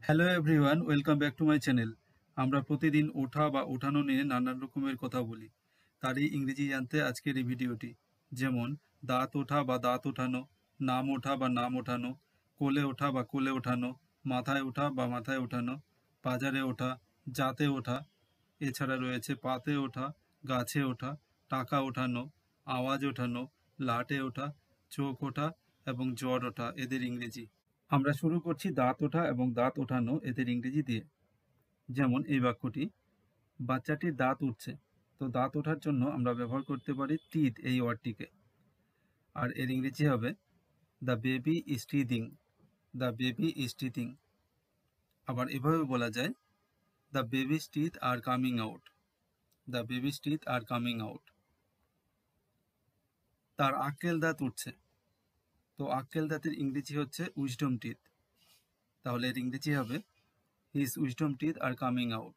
Hello everyone, welcome back to my channel. আমরা প্রতিদিন ওঠা বা ওঠানো নিয়ে নানান রকমের কথা বলি। তারই ইংরেজি জানতে আজকের এই ভিডিওটি। যেমন দাঁত ওঠা বা দাঁত ওঠানো, নাম ওঠা বা নাম ওঠানো, কোলে ওঠা বা কোলে ওঠানো, মাথায় ওঠা বা মাথায় ওঠানো, বাজারে ওঠা, যাতে ওঠা। এছাড়া রয়েছে পাতে ওঠা, গাছে ওঠা, টাকা ওঠানো, আওয়াজ ওঠানো, লাটে ওঠা, চোখ ওঠা এবং জ্বর ওঠা এদের ইংরেজি। আমরা শুরু করছি দাঁত ওঠা এবং দাঁত ওঠানো এদের ইংরেজি দিয়ে। যেমন এই বাক্যটি, বাচ্চাটির দাঁত উঠছে। তো দাঁত ওঠার জন্য আমরা ব্যবহার করতে পারি টিথ এই ওয়ার্ডটিকে। আর এর ইংরেজি হবে the baby is teething. The baby is teething. আবার এভাবে বলা যায় the babies teeth are coming out. The babies teeth are coming out. তার আক্কেল দাঁত উঠছে। তো আক্কেল দাঁতের ইংরেজি হচ্ছে উইজডম টিথ। তাহলে এর ইংরেজি হবে his wisdom teeth are coming out.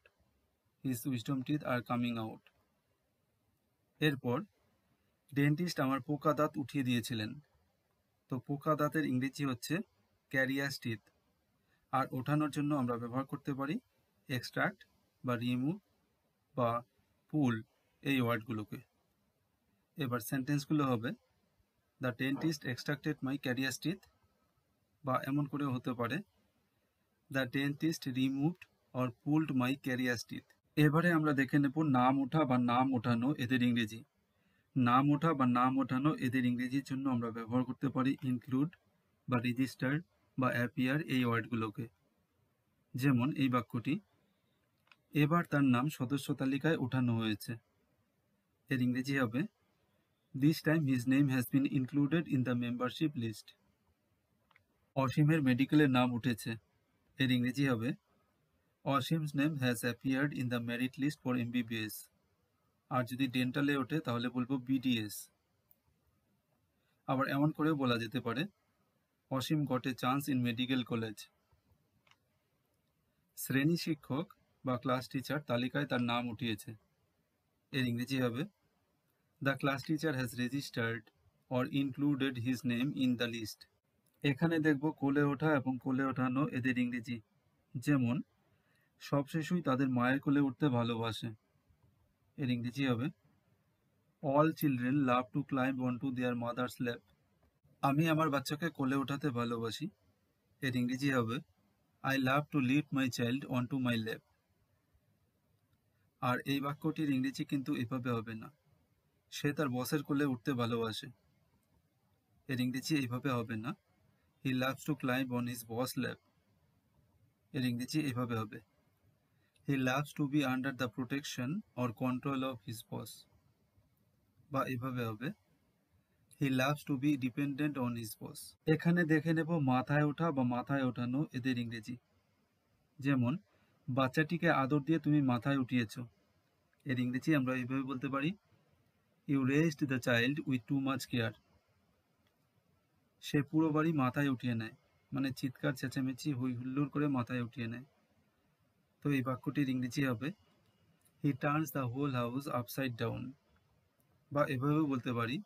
His wisdom teeth are coming out. এরপর ডেন্টিস্ট আমার পোকা দাঁত উঠিয়ে দিয়েছিলেন। তো পোকা দাঁতের ইংরেজি হচ্ছে ক্যারিয়াস টিথ। আর ওঠানোর জন্য আমরা ব্যবহার করতে পারি এক্সট্রাক্ট বা রিমুভ বা পুল এই ওয়ার্ডগুলোকে। এবার সেন্টেন্সগুলো হবে the dentist extracted my carious teeth, বা এমন করেও হতে পারে the dentist removed or pulled my carious teeth. এবারে আমরা দেখে নেব নাম ওঠা বা নাম ওঠানো এদের ইংরেজি। নাম ওঠা বা নাম ওঠানো এদের ইংরেজির জন্য আমরা ব্যবহার করতে পারি ইনক্লুড বা রেজিস্টার বা অ্যাপিয়ার এই ওয়ার্ডগুলোকে। যেমন এই বাক্যটি, এবার তার নাম সদস্য তালিকায় ওঠানো হয়েছে। এর ইংরেজি হবে this time his name has been included in the membership list. অসীমের মেডিকেলের নাম উঠেছে। এর ইংরেজি হবে Asim's name has appeared in the merit list for MBBS. আর যদি ডেন্টালে ওঠে তাহলে বলবো বিডিএস। আবার এমন করেও বলা যেতে পারে Asim got a chance in medical college. শ্রেণী শিক্ষক বা ক্লাস টিচার তালিকায় তার নাম উঠিয়েছে। এর ইংরেজি হবে the class teacher has registered or included his name in the list. এখানে দেখব কোলে ওঠা এবং কোলে ওঠানো এদের ইংরেজি। যেমন সব শিশুই তাদের মায়ের কোলে উঠতে ভালোবাসে। এর ইংরেজি হবে all children love to climb on to their mothers' lap. আমি আমার বাচ্চাকে কোলে ওঠাতে ভালোবাসি। এর ইংরেজি হবে I love to lift my child on to my lap. আর এই বাক্যটির ইংরেজি কিন্তু এভাবে হবে না, সে তার বসের কোলে উঠতে ভালোবাসে। এর ইংরেজি এইভাবে হবে না, he loves to climb on his boss lap. এর ইংরেজি এইভাবে হবে he loves to be under the protection or control of his boss. বা এভাবে হবে he loves to be dependent on his boss. এখানে দেখে নেব মাথায় ওঠা বা মাথায় ওঠানো এদের ইংরেজি। যেমন বাচ্চাটিকে আদর দিয়ে তুমি মাথায় উঠিয়েছ। এর ইংরেজি আমরা এইভাবে বলতে পারি you raised the child with too much care. সে পুরো বাড়ি মাথায় উঠিয়ে নেয়, মানে চিৎকার চেঁচামেচি হই হুল্লোড় করে মাথায় উঠিয়ে নেয়। তো এই বাক্যটির ইংরেজি হবে he turns the whole house upside down. বা এভাবেও বলতে পারি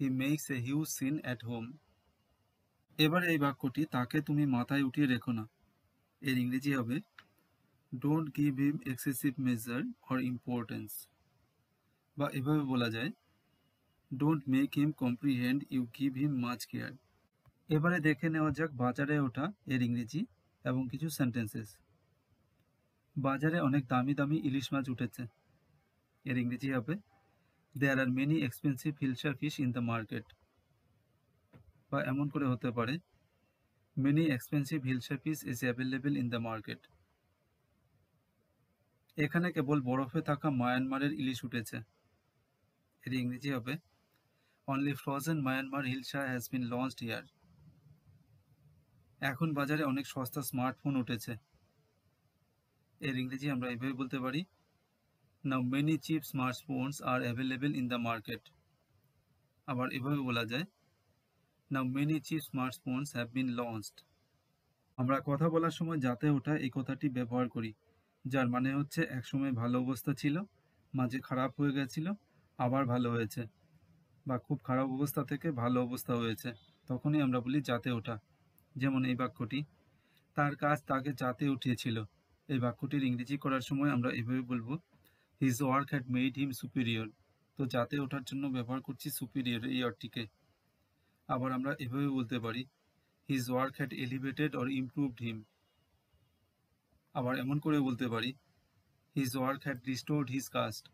he makes a huge scene at home. এবার এই বাক্যটি তাকে তুমি মাথায় উঠিয়ে রেখো না। এর ইংরেজি হবে don't give him excessive measure or importance. বা এভাবে বলা যায় don't make him comprehend you give him much care. এবারে দেখে নেওয়া যাক বাজারে ওঠা এর ইংরেজি এবং কিছু সেন্টেন্সেস। বাজারে অনেক দামি দামি ইলিশ মাছ উঠেছে। এর ইংরেজি হবে there are many expensive hilsa fish in the market. বা এমন করে হতে পারে many expensive hilsa fish is available in the market. এখানে কেবল বরফে থাকা মায়ানমারের ইলিশ উঠেছে। এর ইংরেজি হবে only frozen Myanmar hilsa has been launched here. এখন বাজারে অনেক সস্তা স্মার্টফোন উঠেছে। এর ইংরেজি আমরা এইভাবে বলতে পারি now many cheap smartphones are available in the market. আবার এভাবে বলা যায় now many cheap smartphones have been launched. আমরা কথা বলার সময় যাতে ওঠা এই কথাটি ব্যবহার করি, যার মানে হচ্ছে একসময় ভালো অবস্থা ছিল, মাঝে খারাপ হয়ে গেছিল, আবার ভালো হয়েছে, বা খুব খারাপ অবস্থা থেকে ভালো অবস্থা হয়েছে, তখনই আমরা বলি যাতে ওঠা। যেমন এই বাক্যটি তার কাজ তাকে চাতে উঠিয়েছিল। এই বাক্যটির ইংরেজি করার সময় আমরা এভাবে বলবো, his work had made him superior. তো যাতে ওঠার জন্য ব্যবহার করছি সুপিরিয়র এই অর্থটিকে। আবার আমরা এভাবে বলতে পারি, his work had elevated or improved him. আবার এমন করে বলতে পারি, his work had restored his caste.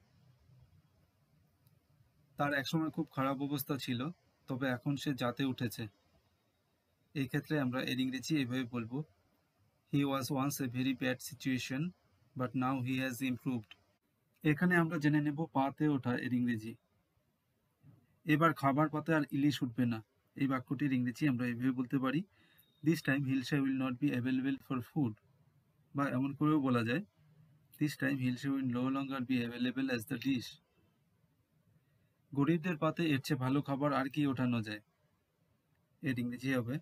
তার একসময় খুব খারাপ অবস্থা ছিল, তবে এখন সে যাতে উঠেছে। এই ক্ষেত্রে আমরা এর ইংরেজি এভাবে বলবো, he was once a very bad situation but now he has improved. এখানে আমরা জেনে নেব পাতে ওঠা এর ইংরেজি। এবার খাবার পাতে আর ইলিশ উঠবে না। এই বাক্যটির ইংরেজি আমরা এভাবে বলতে পারি, this time hilsa will not be available for food. বা এমন করেও বলা যায়, this time hilsa will no longer be available as the dish. গরিবদের পাতে এর চেয়ে ভালো খাবার আর কি ওঠানো যায়? এর ইংরেজি হবে,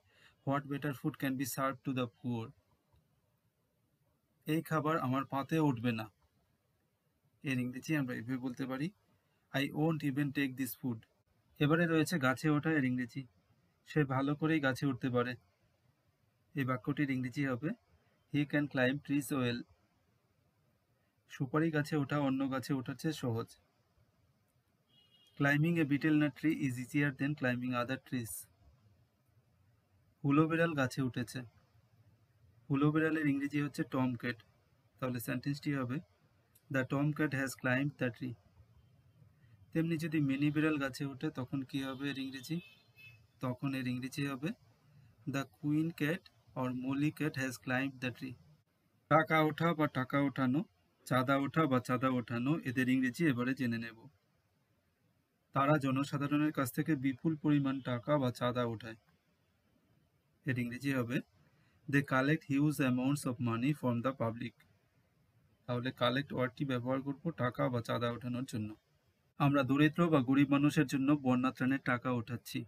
what better food can be serve to the poor. এই খাবার আমার পাতে উঠবে না। এর ইংরেজি আমরা এভাবে বলতে পারি, I won't even take this food. এবারে রয়েছে গাছে ওঠা এর ইংরেজি। সে ভালো করেই গাছে উঠতে পারে। এই বাক্যটির ইংরেজি হবে, he can climb trees well. সুপারি গাছে ওঠা অন্য গাছে ওঠার চেয়ে সহজ। Climbing a betel nut tree is easier than climbing other trees. হুলো বিড়াল গাছে উঠেছে। হুলো বিড়ালের ইংরেজি হচ্ছে টম ক্যাট। তাহলে সেন্টেন্সটি হবে, the Tom cat has climb the tree. তেমনি যদি মিনি বিড়াল গাছে ওঠে তখন কি হবে এর ইংরেজি? তখন এর ইংরেজি হবে, the queen cat or Molly cat has climb the tree. টাকা ওঠা বা টাকা ওঠানো, চাঁদা ওঠা বা চাঁদা ওঠানো, এদের ইংরেজি এবারে জেনে নেব। তারা জনসাধারণের কাছ থেকে বিপুল পরিমাণ টাকা বা চাঁদা ওঠায়। এর ইংরেজি হবে, they collect huge amounts of money from the public. তাহলে কালেক্ট ওয়ার্ডটি ব্যবহার করব টাকা বা চাঁদা ওঠানোর জন্য। আমরা দরিদ্র বা গরিব মানুষের জন্য বন্যা ত্রাণের টাকা ওঠাচ্ছি।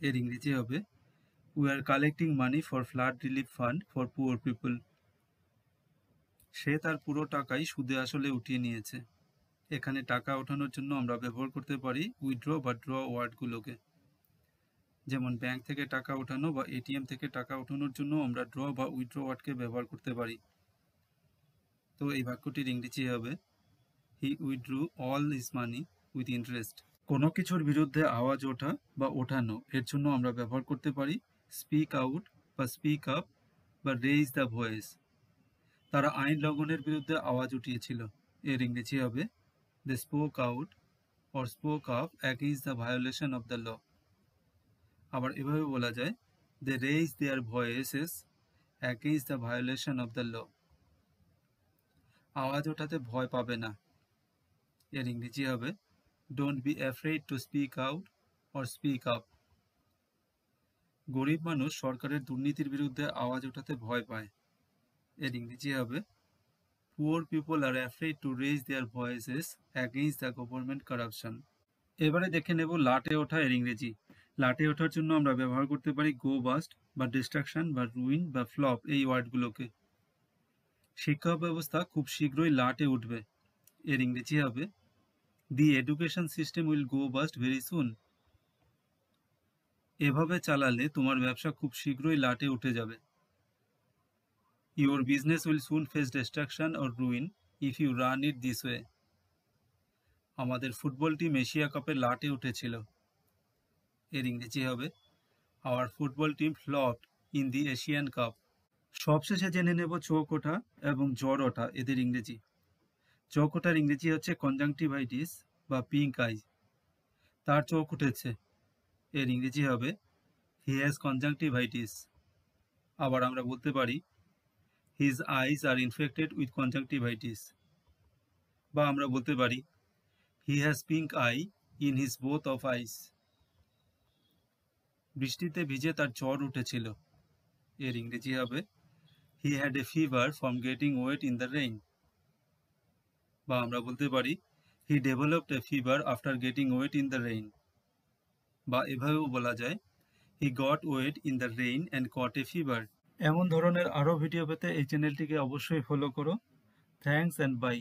এর ইংরেজি হবে, we are collecting money for flood relief fund for poor people. সে তার পুরো টাকাই সুদে আসলে উঠিয়ে নিয়েছে। এখানে টাকা ওঠানোর জন্য আমরা ব্যবহার করতে পারি উইথড্র বা ড্র ওয়ার্ডগুলোকে। যেমন ব্যাংক থেকে টাকা ওঠানো বা এটিএম থেকে টাকা ওঠানোর জন্য আমরা ড্র বা উইথড্র ওয়ার্ডকে ব্যবহার করতে পারি। তো এই বাক্যটির ইংরেজি হবে, he withdrew all his money with interest. কোনো কিছুর বিরুদ্ধে আওয়াজ ওঠা বা ওঠানো, এর জন্য আমরা ব্যবহার করতে পারি স্পিক আউট বা স্পিক আপ বা রেইজ দ্য ভয়েস। তারা আইন লঙ্ঘনের বিরুদ্ধে আওয়াজ উঠিয়েছিল। এর ইংরেজি হবে, they spoke out or spoke up against the violation of the law. আবার এভাবে বলা যায়, they raise their voices against the violation of the law. আওয়াজ ওঠাতে ভয় পাবে না। এর ইংরেজি হবে, don't be afraid to speak out or speak up. গরিব মানুষ সরকারের দুর্নীতির বিরুদ্ধে আওয়াজ ওঠাতে ভয় পায়। এর ইংরেজি হবে, poor people R afraid to raise their voices against the government corruption. এবারে দেখে নেব লাটে ওঠা এর ইংরেজি। লাটে ওঠার জন্য আমরা ব্যবহার করতে পারি গো বাস্ট বা ডিস্ট্রাকশন বা রুইন বা ফ্লপ এই ওয়ার্ডগুলোকে। শিক্ষা ব্যবস্থা খুব শীঘ্রই লাটে উঠবে। এর ইংরেজি হবে, the education system will go bust very soon. এভাবে চালালে তোমার ব্যবসা খুব শীঘ্রই লাটে উঠে যাবে। Your business will soon face destruction or ruin if you run it this way. আমাদের ফুটবল টিম এশিয়া কাপে লাটে উঠেছিল। এর ইংরেজি হবে, our football team flopped in the Asian Cup. সবশেষে জেনে নেব চোখ ওঠা এবং জ্বর ওঠা এদের ইংরেজি। চোখ ওঠার ইংরেজি হচ্ছে কনজাংটিভাইটিস বা পিঙ্ক আই। তার চোখ উঠেছে। এর ইংরেজি হবে, হি হ্যাজ কনজাংটিভাইটিস। আবার আমরা বলতে পারি, his eyes are infected with conjunctivitis. বা আমরা বলতে পারি, he has pink eye in his both of eyes. বৃষ্টিতে ভিজে তার জ্বর উঠেছিল। এর ইংরেজি হবে, he had a fever from getting wet in the rain. বা আমরা বলতে পারি, he developed a fever after getting wet in the rain. বা এভাবেও বলা যায়, he got wet in the rain and caught a fever. এমন ধরনের আরও ভিডিও পেতে এই চ্যানেলটিকে অবশ্যই ফলো করো। Thanks and by.